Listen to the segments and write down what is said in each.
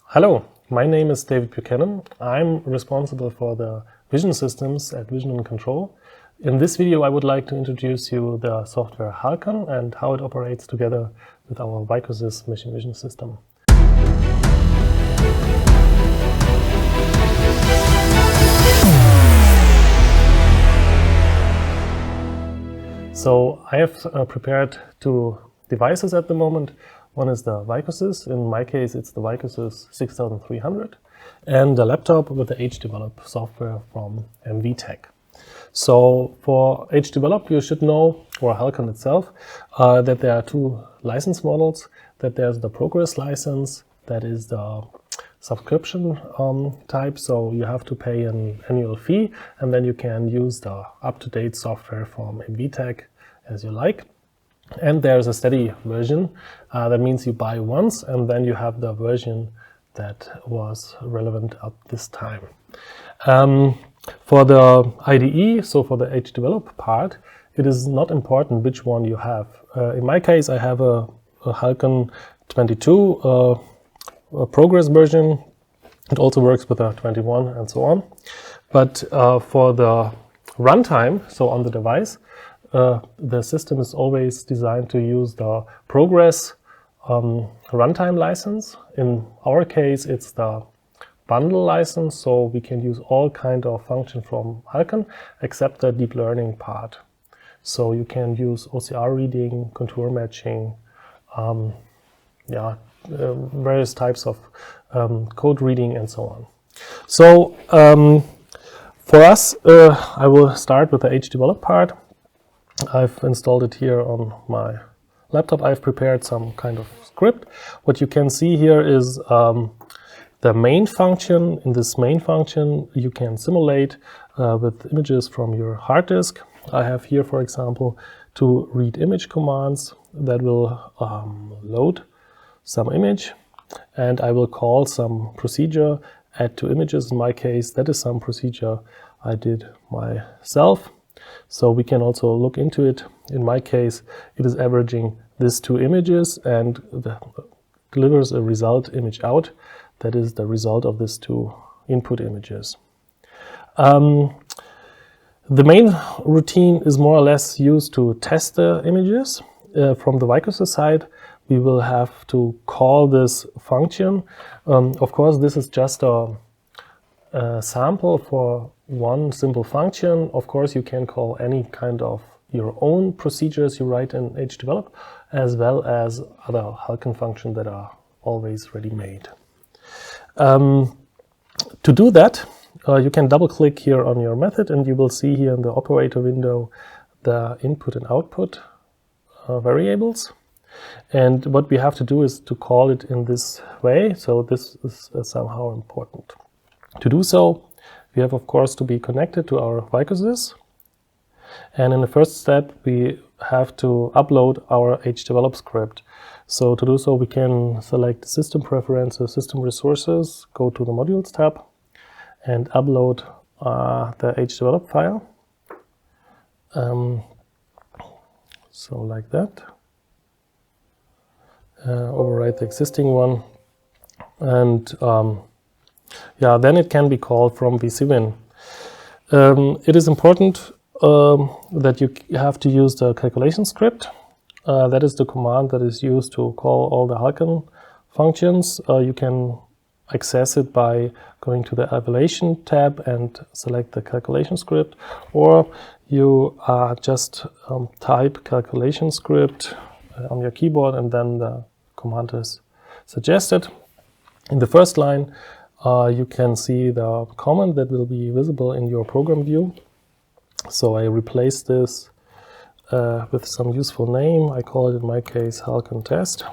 Hello, my name is David Buchanan. I'm responsible for the vision systems at Vision and Control. In this video, I would like to introduce you the software Halcon and how it operates together with our vicosys machine vision system. So I have prepared two devices at the moment. One is the vicosys. In my case, it's the vicosys 6300, and a laptop with the HDevelop software from MVTech. So for HDevelop, you should know, or Halcon itself, that there are two license models. That there's the Progress license, that is the subscription type, so you have to pay an annual fee, and then you can use the up-to-date software from MVTech as you like. And there's a steady version. That means you buy once and then you have the version that was relevant at this time. For the IDE, so for the HDevelop part, it is not important which one you have. In my case, I have a Halcon 22 a Progress version. It also works with a 21 and so on. But for the runtime, so on the device, the system is always designed to use the Progress runtime license. In our case, it's the bundle license, so we can use all kind of function from Halcon except the deep learning part. So you can use OCR reading, contour matching, various types of code reading and so on. So for us, I will start with the HDevelop part. I've installed it here on my laptop. I've prepared some kind of script. What you can see here is the main function. In this main function, you can simulate with images from your hard disk. I have here, for example, two read image commands that will load some image, and I will call some procedure, add two images. In my case, that is some procedure I did myself. So we can also look into it. In my case, it is averaging these two images and delivers a result image out. That is the result of these two input images. The main routine is more or less used to test the images. From the vicosys side, we will have to call this function. Of course, this is just a sample for one simple function. Of course, you can call any kind of your own procedures you write in HDevelop, as well as other Halcon functions that are always ready-made. To do that, you can double-click here on your method, and you will see here in the operator window the input and output variables. And what we have to do is to call it in this way. So this is somehow important. To do so, we have, of course, to be connected to our vicosys. And in the first step, we have to upload our HDevelop script. So to do so, we can select System Preferences, System Resources, go to the Modules tab, and upload the HDevelop file. So like that. Overwrite the existing one. And then it can be called from VCWin. It is important that you have to use the calculation script. That is the command that is used to call all the Halcon functions. You can access it by going to the Evaluation tab and select the calculation script, or you just type calculation script on your keyboard, and then the command is suggested. In the first line, you can see the comment that will be visible in your program view. So I replace this with some useful name. I call it, in my case, Halcon test.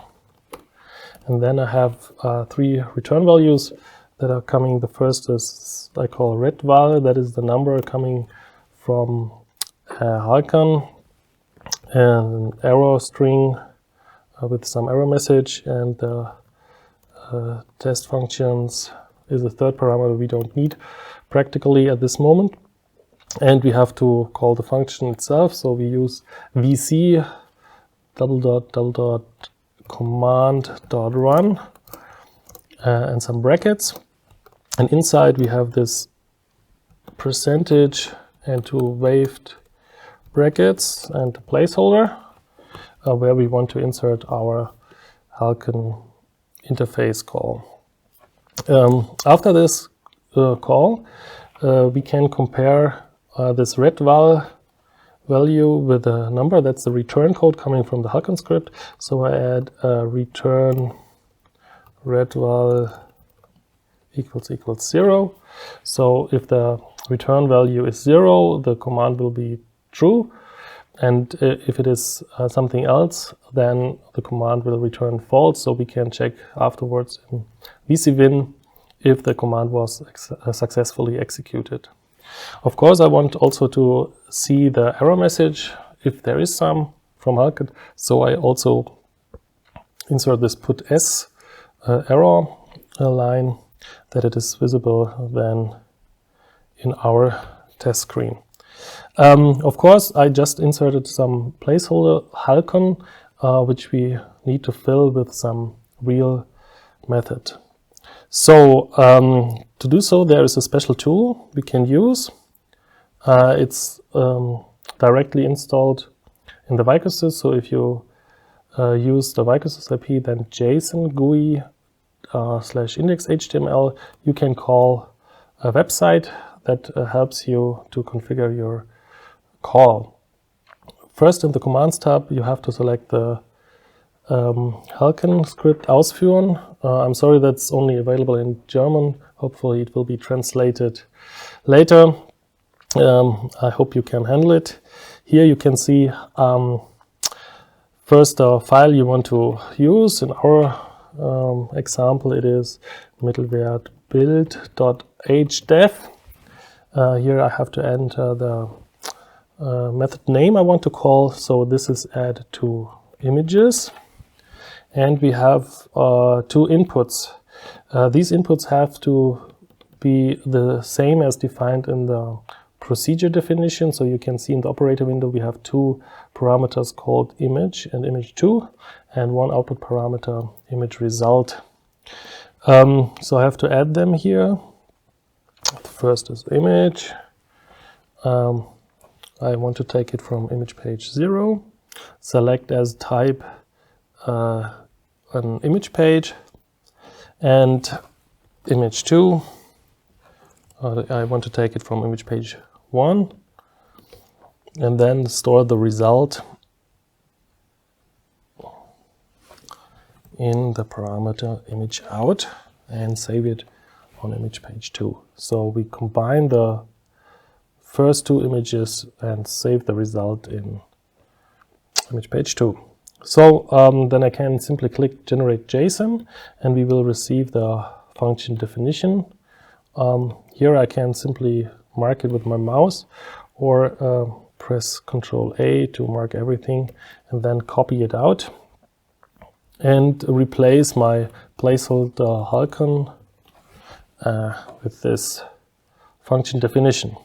And then I have three return values that are coming. The first is I call red val. That is the number coming from Halcon, and an error string with some error message, and the test functions is a third parameter we don't need practically at this moment. And we have to call the function itself. So we use vc ..command.run and some brackets. And inside we have this percentage and two waved brackets and a placeholder where we want to insert our Halcon interface call. After this call, we can compare this red value with a number. That's the return code coming from the Halcon script. So I add return red val equals 0. So if the return value is 0, the command will be true. And if it is something else, then the command will return false. So we can check afterwards in VCVin if the command was successfully executed. Of course, I want also to see the error message, if there is some, from Halcon. So I also insert this put s error line, that it is visible then in our test screen. Of course, I just inserted some placeholder Halcon, which we need to fill with some real method. So to do so, there is a special tool we can use. It's directly installed in the vicosys. So if you use the vicosys IP, then JSON GUI /index.html, you can call a website that helps you to configure your call. First, in the commands tab, you have to select the Halcon script ausführen. I'm sorry, that's only available in German. Hopefully it will be translated later. I hope you can handle it. Here you can see first the file you want to use. In our example, it is middleware build.hdef. Here I have to enter the method name I want to call. So this is add to images. And we have two inputs. These inputs have to be the same as defined in the procedure definition. So you can see in the operator window we have two parameters called image and image2, and one output parameter, image result. So I have to add them here. The first is image. I want to take it from image page 0. Select as type an image page, and image 2, I want to take it from image page 1, and then store the result in the parameter image out and save it on image page 2. So we combine the first two images and save the result in image page 2. So then I can simply click generate JSON and we will receive the function definition. Here I can simply mark it with my mouse or press Ctrl A to mark everything and then copy it out and replace my placeholder Halcon with this function definition.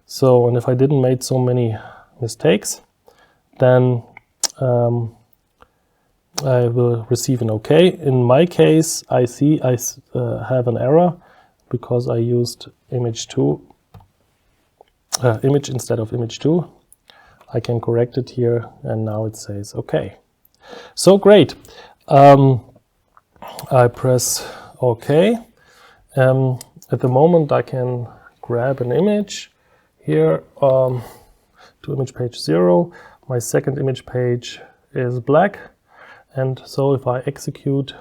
So, and if I didn't make so many mistakes, then I will receive an OK. In my case, I see I have an error because I used image instead of image 2. I can correct it here, and now it says OK. So great. I press OK. At the moment, I can grab an image here to image page 0. My second image page is black, and so if I execute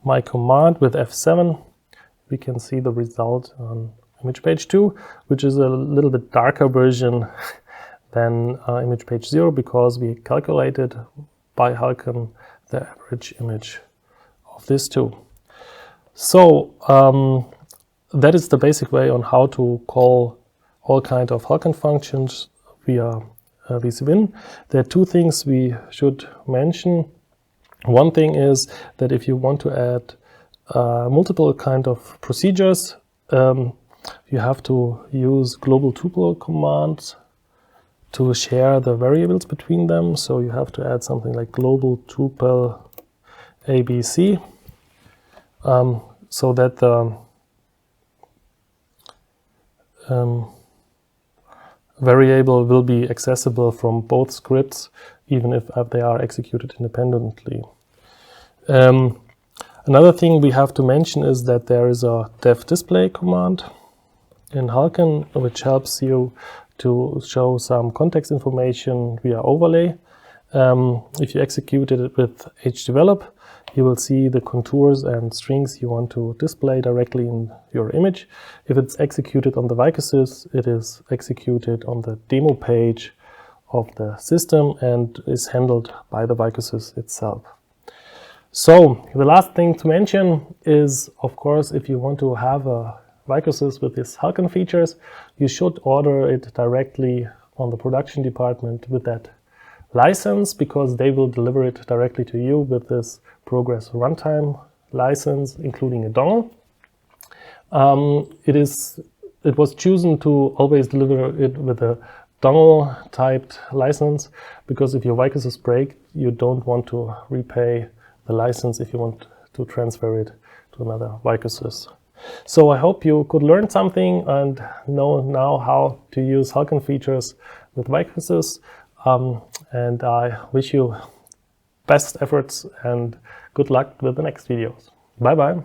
my command with F7, we can see the result on image page 2, which is a little bit darker version than image page 0 because we calculated by Halcon the average image of this two. So that is the basic way on how to call all kinds of Halcon functions via VCVin. There are two things we should mention. One thing is that if you want to add multiple kind of procedures, you have to use global tuple commands to share the variables between them. So you have to add something like global tuple ABC. so that the variable will be accessible from both scripts, even if they are executed independently. Another thing we have to mention is that there is a dev display command in Halcon, which helps you to show some context information via overlay. If you execute it with hdevelop, you will see the contours and strings you want to display directly in your image. If it's executed on the vicosys, it is executed on the demo page of the system and is handled by the vicosys itself. So the last thing to mention is, of course, if you want to have a vicosys with these Halcon features, you should order it directly on the production department with that license, because they will deliver it directly to you with this Progress runtime license, including a dongle. It was chosen to always deliver it with a dongle typed license, because if your vicosys break, you don't want to repay the license if you want to transfer it to another vicosys. So I hope you could learn something and know now how to use Halcon features with vicosys. And I wish you best efforts and good luck with the next videos. Bye bye.